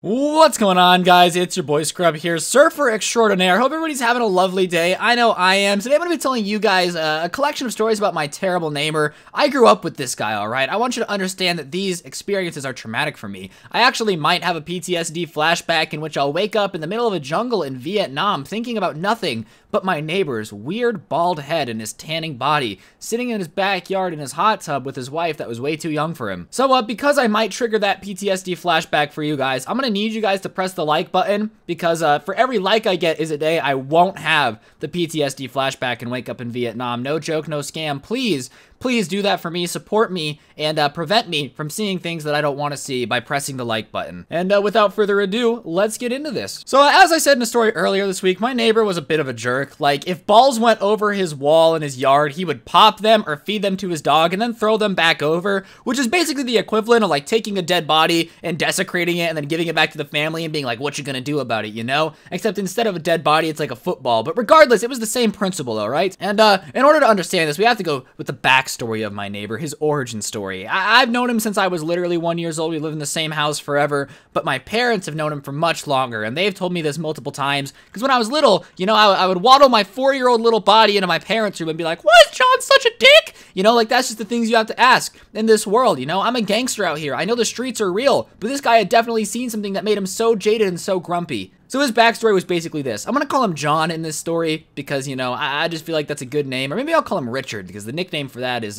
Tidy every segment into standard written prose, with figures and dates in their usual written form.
What's going on, guys? It's your boy Scrub here, surfer extraordinaire. Hope everybody's having a lovely day. I know I am. Today I'm going to be telling you guys a collection of stories about my terrible neighbor. I grew up with this guy, alright? I want you to understand that these experiences are traumatic for me. I actually might have a PTSD flashback in which I'll wake up in the middle of a jungle in Vietnam thinking about nothing but my neighbor's weird bald head and his tanning body, sitting in his backyard in his hot tub with his wife that was way too young for him. So, because I might trigger that PTSD flashback for you guys, I'm gonna need you guys to press the like button, because for every like I get is a day I won't have the PTSD flashback and wake up in Vietnam. No joke, no scam. Please do that for me, support me, and prevent me from seeing things that I don't want to see by pressing the like button. And without further ado, let's get into this. So as I said in a story earlier this week, my neighbor was a bit of a jerk. Like, if balls went over his wall in his yard, he would pop them or feed them to his dog and then throw them back over, which is basically the equivalent of like taking a dead body and desecrating it and then giving it back to the family and being like, what you gonna do about it, you know? Except instead of a dead body, it's like a football. But regardless, it was the same principle, all right? And in order to understand this, we have to go with the backstory of my neighbor, his origin story. I've known him since I was literally 1 year old. We live in the same house forever, but my parents have known him for much longer, and they've told me this multiple times, because when I was little, you know, I would waddle my 4-year-old little body into my parents' room and be like, why is John such a dick? You know, like, that's just the things you have to ask in this world, you know? I'm a gangster out here. I know the streets are real, but this guy had definitely seen something that made him so jaded and so grumpy. So his backstory was basically this. I'm gonna call him John in this story because, you know, I just feel like that's a good name. Or maybe I'll call him Richard because the nickname for that is,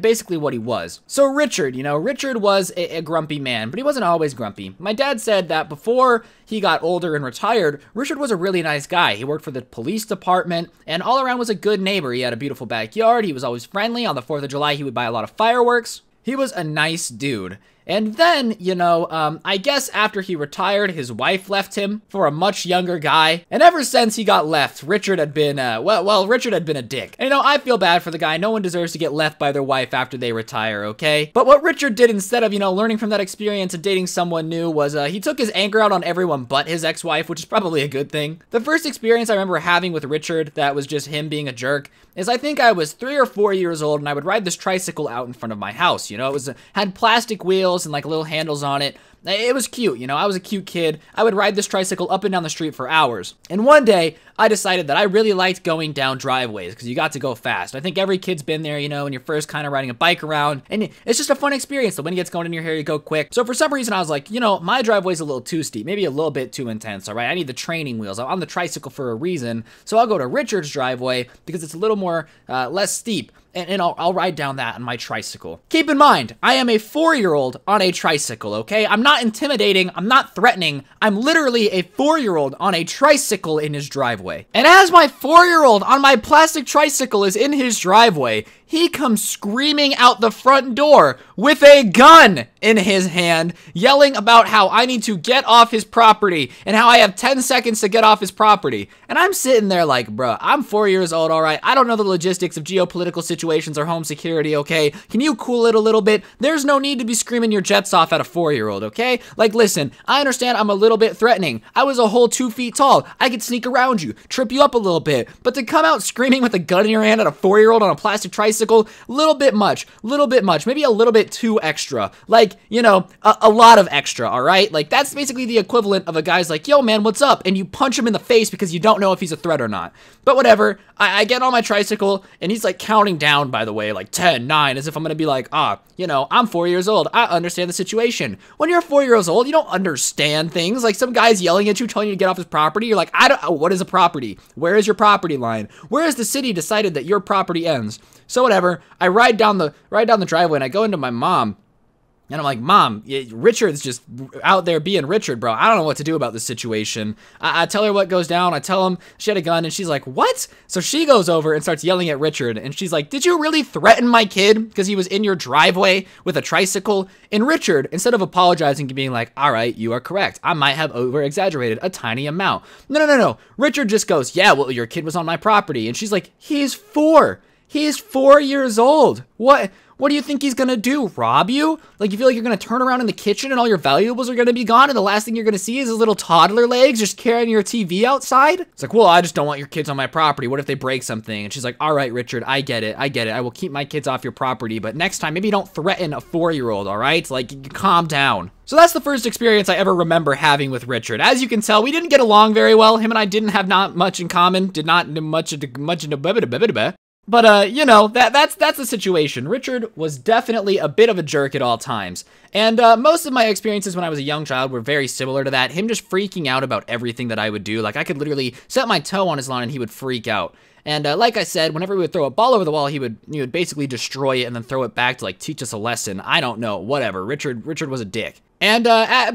basically what he was. So Richard, you know, Richard was a grumpy man, but he wasn't always grumpy. My dad said that before he got older and retired, Richard was a really nice guy. He worked for the police department and all around was a good neighbor. He had a beautiful backyard. He was always friendly. On the 4th of July, he would buy a lot of fireworks. He was a nice dude. And then, you know, I guess after he retired, his wife left him for a much younger guy. And ever since he got left, Richard had been, Richard had been a dick. And, you know, I feel bad for the guy. No one deserves to get left by their wife after they retire, okay? But what Richard did instead of, you know, learning from that experience and dating someone new was, he took his anger out on everyone but his ex-wife, which is probably a good thing. The first experience I remember having with Richard that was just him being a jerk is I think I was 3 or 4 years old and I would ride this tricycle out in front of my house. You know, it was had plastic wheels and like little handles on it. It was cute, you know, I was a cute kid. I would ride this tricycle up and down the street for hours. And one day, I decided that I really liked going down driveways because you got to go fast. I think every kid's been there, you know, when you're first kind of riding a bike around. And it's just a fun experience. The wind gets going in your hair, you go quick. So for some reason, I was like, you know, my driveway's a little too steep, maybe a little bit too intense, all right? I need the training wheels. I'm on the tricycle for a reason. So I'll go to Richard's driveway because it's a little more, less steep. And I'll ride down that on my tricycle. Keep in mind, I am a 4-year-old on a tricycle, okay? I'm not intimidating, I'm not threatening, I'm literally a 4-year-old on a tricycle in his driveway. And as my 4-year-old on my plastic tricycle is in his driveway, he comes screaming out the front door with a gun in his hand, yelling about how I need to get off his property and how I have 10 seconds to get off his property. And I'm sitting there like, bruh, I'm 4 years old, all right? I don't know the logistics of geopolitical situations or home security, okay? Can you cool it a little bit? There's no need to be screaming your jets off at a 4-year-old, okay? Like, listen, I understand I'm a little bit threatening. I was a whole 2 feet tall. I could sneak around you, trip you up a little bit. But to come out screaming with a gun in your hand at a 4-year-old on a plastic tricycle, little bit much, maybe a little bit too extra, like, you know, a lot of extra, all right? Like, that's basically the equivalent of a guy's like, yo, man, what's up? And you punch him in the face because you don't know if he's a threat or not. But whatever, I get on my tricycle, and he's like counting down, by the way, like 10, 9, as if I'm gonna be like, you know, I'm 4 years old, I understand the situation. When you're 4 years old, you don't understand things. Like, some guy's yelling at you, telling you to get off his property, you're like, what is a property? Where is your property line? Where has the city decided that your property ends? So whatever, I ride down the driveway and I go into my mom. And I'm like, Mom, Richard's just out there being Richard, bro. I don't know what to do about this situation. I tell her what goes down. I tell him she had a gun, and she's like, what? So she goes over and starts yelling at Richard, and she's like, did you really threaten my kid because he was in your driveway with a tricycle? And Richard, instead of apologizing and being like, all right, you are correct, I might have over-exaggerated a tiny amount. No. Richard just goes, yeah, well, your kid was on my property. And she's like, he's 4. He's 4 years old. What What do you think he's gonna do? Rob you? Like, you feel like you're gonna turn around in the kitchen and all your valuables are gonna be gone, and the last thing you're gonna see is his little toddler legs just carrying your TV outside? It's like, well, I just don't want your kids on my property. What if they break something? And she's like, all right, Richard, I get it. I will keep my kids off your property, but next time, maybe don't threaten a 4-year-old, all right? Like, calm down. So that's the first experience I ever remember having with Richard. As you can tell, we didn't get along very well. Him and I didn't have not much in common, did not much but, you know, that's the situation. Richard was definitely a bit of a jerk at all times. And most of my experiences when I was a young child were very similar to that. Him just freaking out about everything that I would do. Like, I could literally set my toe on his lawn and he would freak out. And like I said, whenever we would throw a ball over the wall, he would basically destroy it and then throw it back to, like, teach us a lesson. I don't know, whatever. Richard was a dick. And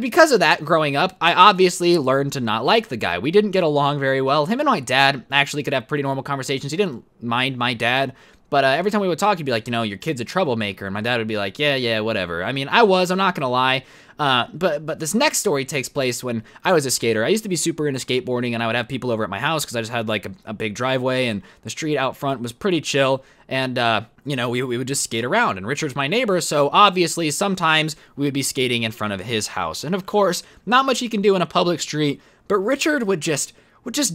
because of that, growing up, I obviously learned to not like the guy. We didn't get along very well. Him and my dad actually could have pretty normal conversations. He didn't mind my dad, but every time we would talk, he'd be like, you know, your kid's a troublemaker. And my dad would be like, yeah, whatever. I mean, I'm not gonna lie. But this next story takes place when I was a skater. I used to be super into skateboarding, and I would have people over at my house because I just had like a big driveway, and the street out front was pretty chill. And, you know, we would just skate around, and Richard's my neighbor, so obviously sometimes we would be skating in front of his house. And of course, not much he can do in a public street, but Richard would just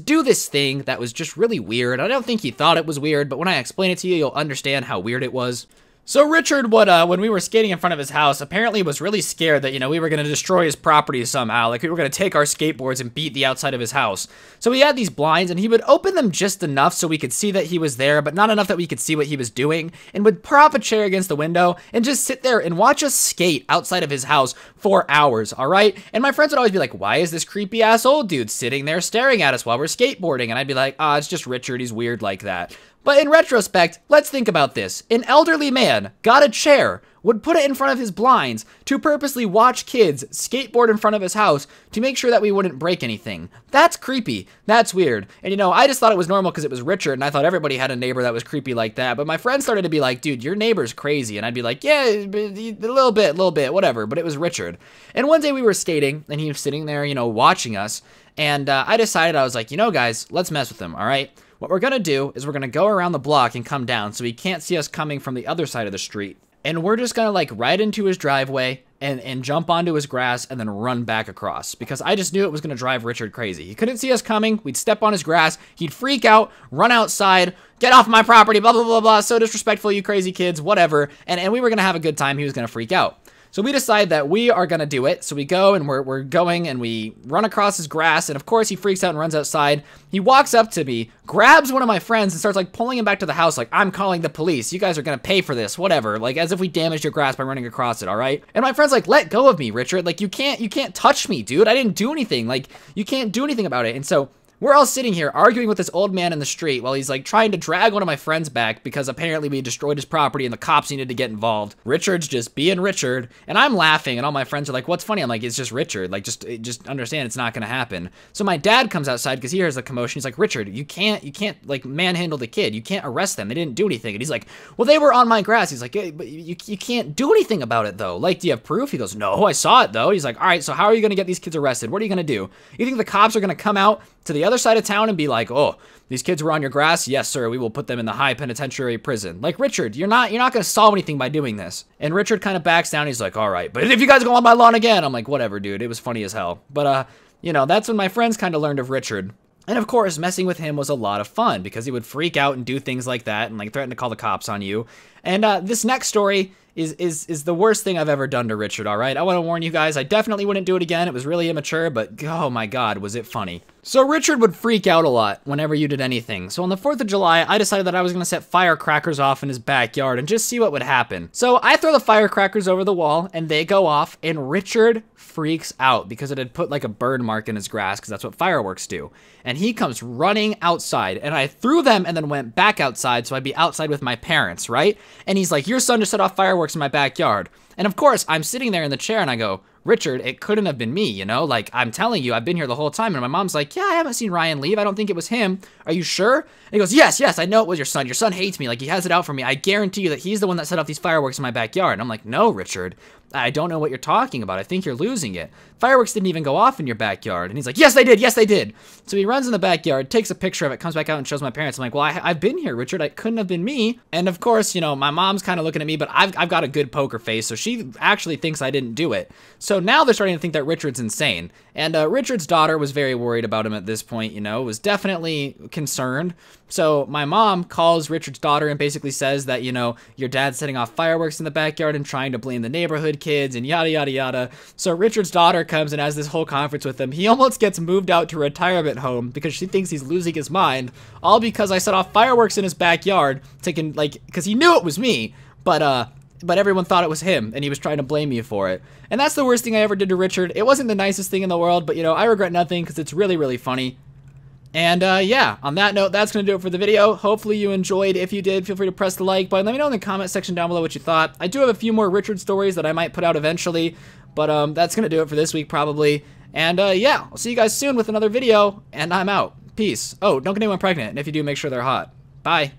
do this thing that was just really weird. I don't think he thought it was weird, but when I explain it to you, you'll understand how weird it was. So Richard would, when we were skating in front of his house, apparently was really scared that, you know, we were going to destroy his property somehow. Like, we were going to take our skateboards and beat the outside of his house. So he had these blinds, and he would open them just enough so we could see that he was there, but not enough that we could see what he was doing, and would prop a chair against the window and just sit there and watch us skate outside of his house for hours, all right? And my friends would always be like, why is this creepy-ass old dude sitting there staring at us while we're skateboarding? And I'd be like, it's just Richard. He's weird like that. But in retrospect, let's think about this. An elderly man got a chair, would put it in front of his blinds to purposely watch kids skateboard in front of his house to make sure that we wouldn't break anything. That's creepy. That's weird. And, you know, I just thought it was normal because it was Richard, and I thought everybody had a neighbor that was creepy like that. But my friends started to be like, dude, your neighbor's crazy. And I'd be like, yeah, a little bit, whatever. But it was Richard. And one day we were skating, and he was sitting there, you know, watching us. And I decided, I was like, you know, guys, let's mess with him, all right? What we're gonna do is we're gonna go around the block and come down so he can't see us coming from the other side of the street. And we're just gonna like ride into his driveway and jump onto his grass and then run back across, because I just knew it was gonna drive Richard crazy. He couldn't see us coming, we'd step on his grass, he'd freak out, run outside, get off my property, blah, blah, blah, blah, so disrespectful, you crazy kids, whatever. And we were gonna have a good time, he was gonna freak out. So we decide that we are gonna do it. So we go and we're going and we run across his grass, and of course he freaks out and runs outside. He walks up to me, grabs one of my friends and starts like pulling him back to the house like, I'm calling the police. You guys are gonna pay for this, whatever. Like, as if we damaged your grass by running across it, all right? And my friend's like, let go of me, Richard. Like, you can't touch me, dude. I didn't do anything. Like, you can't do anything about it. And so we're all sitting here arguing with this old man in the street while he's like trying to drag one of my friends back because apparently we destroyed his property and the cops needed to get involved. Richard's just being Richard, and I'm laughing, and all my friends are like, what's funny? I'm like, it's just Richard. Like, just understand it's not gonna happen. So my dad comes outside because he hears the commotion. He's like, Richard, you can't like manhandle the kid. You can't arrest them. They didn't do anything. And he's like, well, they were on my grass. He's like, hey, but you can't do anything about it though. Like, do you have proof? He goes, no, I saw it though. He's like, all right, so how are you gonna get these kids arrested? What are you gonna do? You think the cops are gonna come out to the other side of town and be like, oh, these kids were on your grass? Yes, sir, we will put them in the high penitentiary prison. Like, Richard, you're not gonna solve anything by doing this. And Richard kind of backs down. He's like, all right, but if you guys go on my lawn again, I'm like, whatever, dude. It was funny as hell. But, you know, that's when my friends kind of learned of Richard. And of course, messing with him was a lot of fun because he would freak out and do things like that and like threaten to call the cops on you. And this next story is the worst thing I've ever done to Richard, all right? I want to warn you guys, I definitely wouldn't do it again. It was really immature, but oh my God, was it funny. So Richard would freak out a lot whenever you did anything. So on the 4th of July, I decided that I was going to set firecrackers off in his backyard and just see what would happen. So I throw the firecrackers over the wall and they go off, and Richard freaks out because it had put like a burn mark in his grass, because that's what fireworks do. And he comes running outside, and I threw them and then went back outside so I'd be outside with my parents, right? And he's like, your son just set off fireworks in my backyard. And of course, I'm sitting there in the chair and I go, Richard, it couldn't have been me, you know? Like, I'm telling you, I've been here the whole time. And my mom's like, yeah, I haven't seen Ryan leave. I don't think it was him. Are you sure? And he goes, yes, I know it was your son. Your son hates me. Like, he has it out for me. I guarantee you that he's the one that set off these fireworks in my backyard. And I'm like, no, Richard, I don't know what you're talking about. I think you're losing it. Fireworks didn't even go off in your backyard. And he's like, yes, they did. Yes, they did. So he runs in the backyard, takes a picture of it, comes back out and shows my parents. I'm like, well, I've been here, Richard. It couldn't have been me. And of course, you know, my mom's kind of looking at me, but I've got a good poker face. So she actually thinks I didn't do it. So now they're starting to think that Richard's insane. And Richard's daughter was very worried about him at this point, you know, was definitely concerned. So my mom calls Richard's daughter and basically says that, you know, your dad's setting off fireworks in the backyard and trying to blame the neighborhood kids and yada, yada, yada. So Richard's daughter comes and has this whole conference with him. He almost gets moved out to a retirement home because she thinks he's losing his mind, all because I set off fireworks in his backyard, taking, like, because he knew it was me, but everyone thought it was him, and he was trying to blame me for it. And that's the worst thing I ever did to Richard. It wasn't the nicest thing in the world, but, you know, I regret nothing because it's really, really funny. And, yeah, on that note, that's going to do it for the video. Hopefully you enjoyed. If you did, feel free to press the like button. Let me know in the comment section down below what you thought. I do have a few more Richard stories that I might put out eventually, but that's going to do it for this week, probably. And, yeah, I'll see you guys soon with another video, and I'm out. Peace. Oh, don't get anyone pregnant, and if you do, make sure they're hot. Bye.